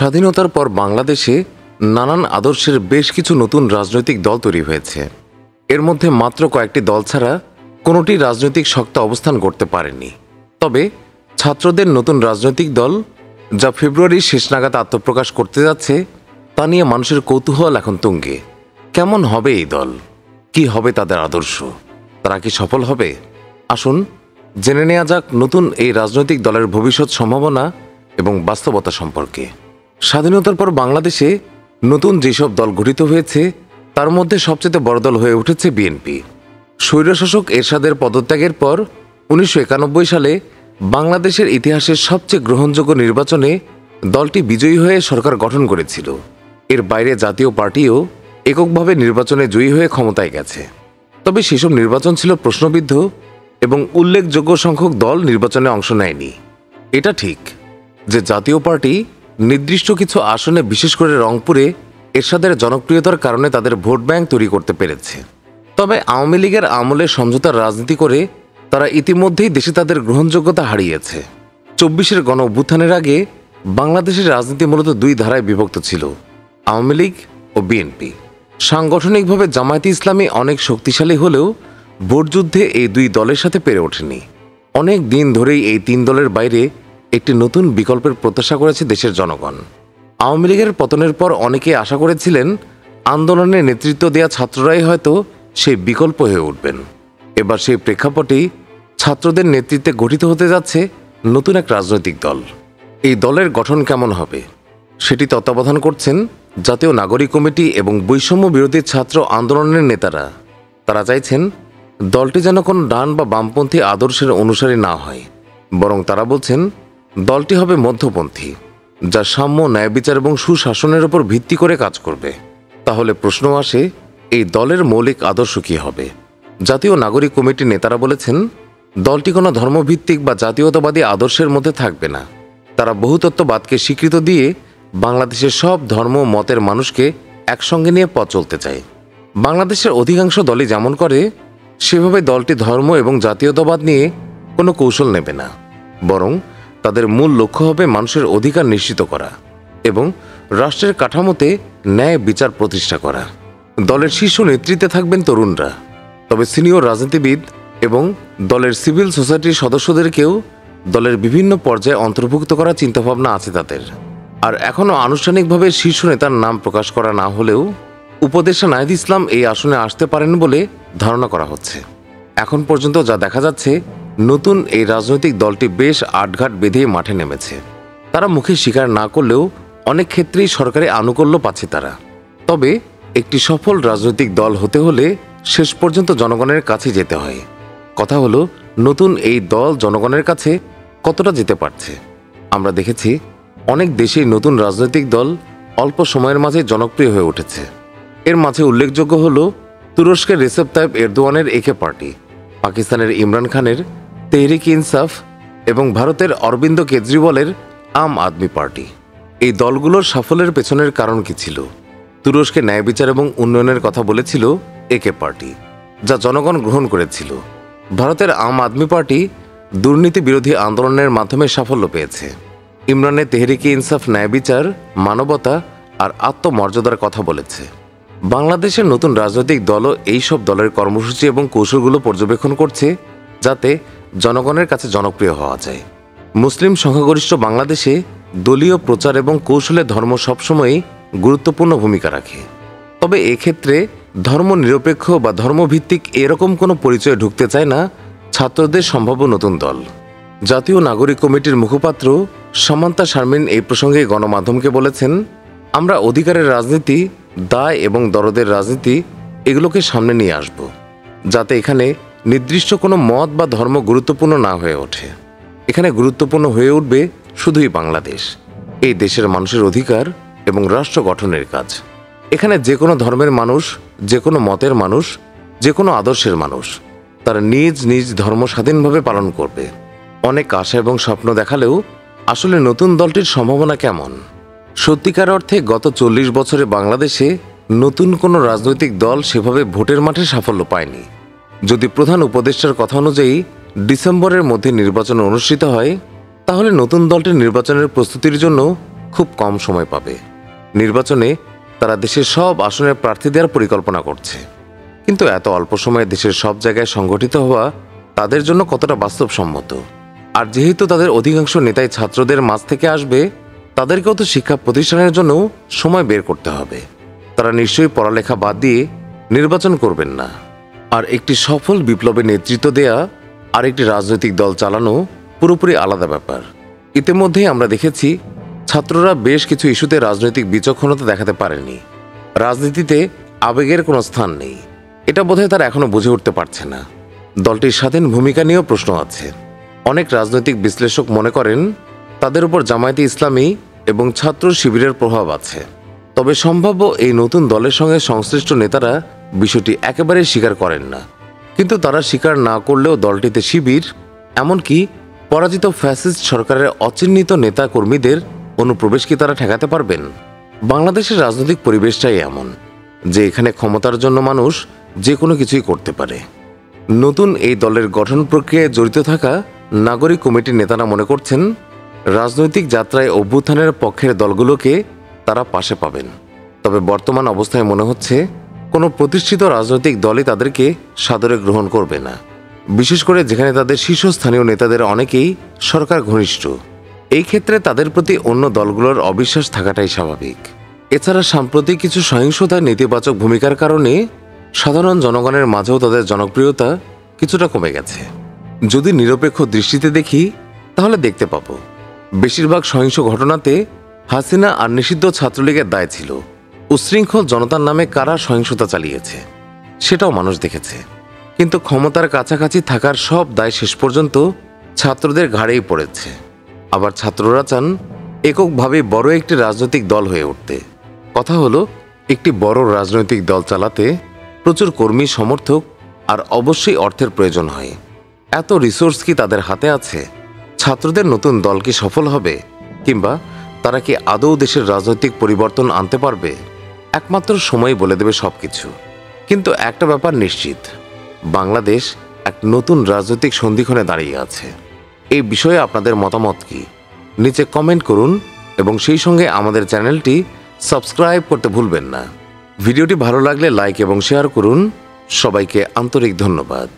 স্বাধীনতার পর বাংলাদেশে নানান আদর্শের বেশ কিছু নতুন রাজনৈতিক দল তৈরি হয়েছে। এর মধ্যে মাত্র কয়েকটি দল ছাড়া কোনোটি রাজনৈতিক শক্ত অবস্থান করতে পারেনি। তবে ছাত্রদের নতুন রাজনৈতিক দল, যা ফেব্রুয়ারির শেষ নাগাদ আত্মপ্রকাশ করতে যাচ্ছে, তা নিয়ে মানুষের কৌতূহল এখন তুঙ্গে। কেমন হবে এই দল? কি হবে তাদের আদর্শ? তারা কি সফল হবে? আসুন জেনে নেওয়া যাক নতুন এই রাজনৈতিক দলের ভবিষ্যৎ সম্ভাবনা এবং বাস্তবতা সম্পর্কে। স্বাধীনতার পর বাংলাদেশে নতুন যেসব দল গঠিত হয়েছে, তার মধ্যে সবচেয়ে বড় দল হয়ে উঠেছে বিএনপি। স্বৈরশাসক এরশাদের পদত্যাগের পর 1991 সালে বাংলাদেশের ইতিহাসের সবচেয়ে গ্রহণযোগ্য নির্বাচনে দলটি বিজয়ী হয়ে সরকার গঠন করেছিল। এর বাইরে জাতীয় পার্টিও এককভাবে নির্বাচনে জয়ী হয়ে ক্ষমতায় গেছে। তবে সেসব নির্বাচন ছিল প্রশ্নবিদ্ধ এবং উল্লেখযোগ্য সংখ্যক দল নির্বাচনে অংশ নেয়নি। এটা ঠিক যে জাতীয় পার্টি নির্দিষ্ট কিছু আসনে, বিশেষ করে রংপুরে, এরশাদের জনপ্রিয়তার কারণে তাদের ভোট ব্যাংক তৈরি করতে পেরেছে। তবে আওয়ামী লীগের আমলে সমঝোতার রাজনীতি করে তারা ইতিমধ্যেই দেশে তাদের গ্রহণযোগ্যতা হারিয়েছে। 24-এর গণ অভ্যুত্থানের আগে বাংলাদেশের রাজনীতি মূলত দুই ধারায় বিভক্ত ছিল, আওয়ামী লীগ ও বিএনপি। সাংগঠনিকভাবে জামায়াতে ইসলামী অনেক শক্তিশালী হলেও ভোটযুদ্ধে এই দুই দলের সাথে পেরে ওঠেনি। অনেক দিন ধরেই এই তিন দলের বাইরে একটি নতুন বিকল্পের প্রত্যাশা করেছে দেশের জনগণ। আওয়ামী লীগের পতনের পর অনেকে আশা করেছিলেন আন্দোলনে নেতৃত্ব দেওয়া ছাত্ররাই হয়তো সেই বিকল্প হয়ে উঠবেন। এবার সেই প্রেক্ষাপটেই ছাত্রদের নেতৃত্বে গঠিত হতে যাচ্ছে নতুন এক রাজনৈতিক দল। এই দলের গঠন কেমন হবে সেটি তত্ত্বাবধান করছেন জাতীয় নাগরিক কমিটি এবং বৈষম্য বিরোধী ছাত্র আন্দোলনের নেতারা। তারা চাইছেন দলটি যেন কোনো ডান বা বামপন্থী আদর্শের অনুসারী না হয়, বরং তারা বলছেন দলটি হবে মধ্যপন্থী, যা সাম্য, ন্যায় বিচার এবং সুশাসনের উপর ভিত্তি করে কাজ করবে। তাহলে প্রশ্ন আসে, এই দলের মৌলিক আদর্শ কী হবে? জাতীয় নাগরিক কমিটির নেতারা বলেছেন দলটি কোনো ধর্মভিত্তিক বা জাতীয়তাবাদী আদর্শের মধ্যে থাকবে না। তারা বহুতত্ত্ববাদকে স্বীকৃত দিয়ে বাংলাদেশের সব ধর্ম মতের মানুষকে একসঙ্গে নিয়ে পথ চলতে চায়। বাংলাদেশের অধিকাংশ দলই যেমন করে, সেভাবে দলটি ধর্ম এবং জাতীয়তাবাদ নিয়ে কোনো কৌশল নেবে না, বরং তাদের মূল লক্ষ্য হবে মানুষের অধিকার নিশ্চিত করা এবং রাষ্ট্রের কাঠামোতে ন্যায় বিচার প্রতিষ্ঠা করা। দলের শীর্ষ নেতৃত্বে থাকবেন তরুণরা, তবে সিনিয়র রাজনীতিবিদ এবং দলের সিভিল সোসাইটির সদস্যদেরকেও দলের বিভিন্ন পর্যায়ে অন্তর্ভুক্ত করার চিন্তাভাবনা আছে তাদের। আর এখনও আনুষ্ঠানিকভাবে শীর্ষ নেতার নাম প্রকাশ করা না হলেও উপদেষ্টা নাহিদ ইসলাম এই আসনে আসতে পারেন বলে ধারণা করা হচ্ছে। এখন পর্যন্ত যা দেখা যাচ্ছে, নতুন এই রাজনৈতিক দলটি বেশ আটঘাট বেঁধেই মাঠে নেমেছে। তারা মুখে স্বীকার না করলেও অনেক ক্ষেত্রেই সরকারি আনুকূল্য পাচ্ছে তারা। তবে একটি সফল রাজনৈতিক দল হতে হলে শেষ পর্যন্ত জনগণের কাছে যেতে হয়। কথা হলো, নতুন এই দল জনগণের কাছে কতটা যেতে পারছে। আমরা দেখেছি অনেক দেশেই নতুন রাজনৈতিক দল অল্প সময়ের মাঝে জনপ্রিয় হয়ে উঠেছে। এর মাঝে উল্লেখযোগ্য হল তুরস্কের রেসেপ তাইপ এরদোয়ানের একে পার্টি, পাকিস্তানের ইমরান খানের তেহরিক ইনসাফ এবং ভারতের অরবিন্দ কেজরিওয়ালের আম আদমি পার্টি। এই দলগুলোর সাফল্যের পেছনের কারণ কি ছিল? তুরস্কে ন্যায় বিচার এবং উন্নয়নের কথা বলেছিল একে পার্টি, যা জনগণ গ্রহণ করেছিল। ভারতের আম আদমি পার্টি দুর্নীতি বিরোধী আন্দোলনের মাধ্যমে সাফল্য পেয়েছে। ইমরানের তেহরিকে ইনসাফ ন্যায় বিচার, মানবতা আর আত্মমর্যাদার কথা বলেছে। বাংলাদেশের নতুন রাজনৈতিক দলও এইসব দলের কর্মসূচি এবং কৌশলগুলো পর্যবেক্ষণ করছে, যাতে জনগণের কাছে জনপ্রিয় হওয়া যায়। মুসলিম সংখ্যাগরিষ্ঠ বাংলাদেশে দলীয় প্রচার এবং কৌশলে ধর্ম সবসময়ই গুরুত্বপূর্ণ ভূমিকা রাখে। তবে এক্ষেত্রে ধর্মনিরপেক্ষ বা ধর্মভিত্তিক এরকম কোনো পরিচয় ঢুকতে চায় না ছাত্রদের সম্ভাব্য নতুন দল। জাতীয় নাগরিক কমিটির মুখপাত্র সামান্তা শারমিন এই প্রসঙ্গে গণমাধ্যমকে বলেছেন, আমরা অধিকারের রাজনীতি, দায় এবং দরদের রাজনীতি এগুলোকে সামনে নিয়ে আসব, যাতে এখানে নির্দিষ্ট কোনো মত বা ধর্ম গুরুত্বপূর্ণ না হয়ে ওঠে। এখানে গুরুত্বপূর্ণ হয়ে উঠবে শুধুই বাংলাদেশ, এই দেশের মানুষের অধিকার এবং রাষ্ট্র গঠনের কাজ। এখানে যে কোনো ধর্মের মানুষ, যে কোনো মতের মানুষ, যে কোনো আদর্শের মানুষ তারা নিজ নিজ ধর্ম স্বাধীনভাবে পালন করবে। অনেক আশা এবং স্বপ্ন দেখালেও আসলে নতুন দলটির সম্ভাবনা কেমন? সত্যিকার অর্থে গত 40 বছরে বাংলাদেশে নতুন কোনো রাজনৈতিক দল সেভাবে ভোটের মাঠে সাফল্য পায়নি। যদি প্রধান উপদেষ্টার কথা অনুযায়ী ডিসেম্বরের মধ্যে নির্বাচন অনুষ্ঠিত হয়, তাহলে নতুন দলটির নির্বাচনের প্রস্তুতির জন্য খুব কম সময় পাবে। নির্বাচনে তারা দেশের সব আসনের প্রার্থী দেওয়ার পরিকল্পনা করছে, কিন্তু এত অল্প সময়ে দেশের সব জায়গায় সংগঠিত হওয়া তাদের জন্য কতটা বাস্তবসম্মত? আর যেহেতু তাদের অধিকাংশ নেতাই ছাত্রদের মাঝ থেকে আসবে, তাদেরকেও তো শিক্ষা প্রতিষ্ঠানের জন্য সময় বের করতে হবে। তারা নিশ্চয়ই পড়ালেখা বাদ দিয়ে নির্বাচন করবেন না। আর একটি সফল বিপ্লবে নেতৃত্ব দেয়া আর একটি রাজনৈতিক দল চালানো পুরোপুরি আলাদা ব্যাপার। ইতিমধ্যেই আমরা দেখেছি ছাত্ররা বেশ কিছু ইস্যুতে রাজনৈতিক বিচক্ষণতা দেখাতে পারেনি। রাজনীতিতে আবেগের কোনো স্থান নেই, এটা বোধহয় তারা এখনো বুঝে উঠতে পারছে না। দলটির স্বাধীন ভূমিকা নিয়েও প্রশ্ন আছে। অনেক রাজনৈতিক বিশ্লেষক মনে করেন তাদের উপর জামায়াতে ইসলামী এবং ছাত্র শিবিরের প্রভাব আছে। তবে সম্ভাব্য এই নতুন দলের সঙ্গে সংশ্লিষ্ট নেতারা বিষয়টি একেবারেই স্বীকার করেন না। কিন্তু তারা স্বীকার না করলেও দলটিতে শিবির, এমনকি পরাজিত ফ্যাসিস্ট সরকারের অচিহ্নিত নেতা কর্মীদের অনুপ্রবেশ কি তারা ঠেকাতে পারবেন? বাংলাদেশের রাজনৈতিক পরিবেশটাই এমন যে এখানে ক্ষমতার জন্য মানুষ যে কোনো কিছুই করতে পারে। নতুন এই দলের গঠন প্রক্রিয়ায় জড়িত থাকা নাগরিক কমিটির নেতারা মনে করছেন রাজনৈতিক যাত্রায় অভ্যুত্থানের পক্ষের দলগুলোকে তারা পাশে পাবেন। তবে বর্তমান অবস্থায় মনে হচ্ছে কোনো প্রতিষ্ঠিত রাজনৈতিক দলই তাদেরকে সাদরে গ্রহণ করবে না, বিশেষ করে যেখানে তাদের শীর্ষস্থানীয় নেতাদের অনেকেই সরকার ঘনিষ্ঠ। এই ক্ষেত্রে তাদের প্রতি অন্য দলগুলোর অবিশ্বাস থাকাটাই স্বাভাবিক। এছাড়া সাম্প্রতিক কিছু সহিংসতার নেতিবাচক ভূমিকার কারণে সাধারণ জনগণের মাঝেও তাদের জনপ্রিয়তা কিছুটা কমে গেছে। যদি নিরপেক্ষ দৃষ্টিতে দেখি তাহলে দেখতে পাব বেশিরভাগ সহিংস ঘটনাতে হাসিনা আর নিষিদ্ধ ছাত্রলীগের দায় ছিল। উচ্ছৃঙ্খল জনতার নামে কারা সহিংসতা চালিয়েছে সেটাও মানুষ দেখেছে। কিন্তু ক্ষমতার কাছাকাছি থাকার সব দায় শেষ পর্যন্ত ছাত্রদের ঘাড়েই পড়েছে। আবার ছাত্ররা চান এককভাবে বড় একটি রাজনৈতিক দল হয়ে উঠতে। কথা হলো, একটি বড় রাজনৈতিক দল চালাতে প্রচুর কর্মী, সমর্থক আর অবশ্যই অর্থের প্রয়োজন হয়। এত রিসোর্স কি তাদের হাতে আছে? ছাত্রদের নতুন দল কি সফল হবে, কিংবা তারা কি আদৌ দেশের রাজনৈতিক পরিবর্তন আনতে পারবে? একমাত্র সময় বলে দেবে সবকিছু। কিন্তু একটা ব্যাপার নিশ্চিত, বাংলাদেশ এক নতুন রাজনৈতিক সন্ধিক্ষণে দাঁড়িয়ে আছে। এই বিষয়ে আপনাদের মতামত কি? নিচে কমেন্ট করুন এবং সেই সঙ্গে আমাদের চ্যানেলটি সাবস্ক্রাইব করতে ভুলবেন না। ভিডিওটি ভালো লাগলে লাইক এবং শেয়ার করুন। সবাইকে আন্তরিক ধন্যবাদ।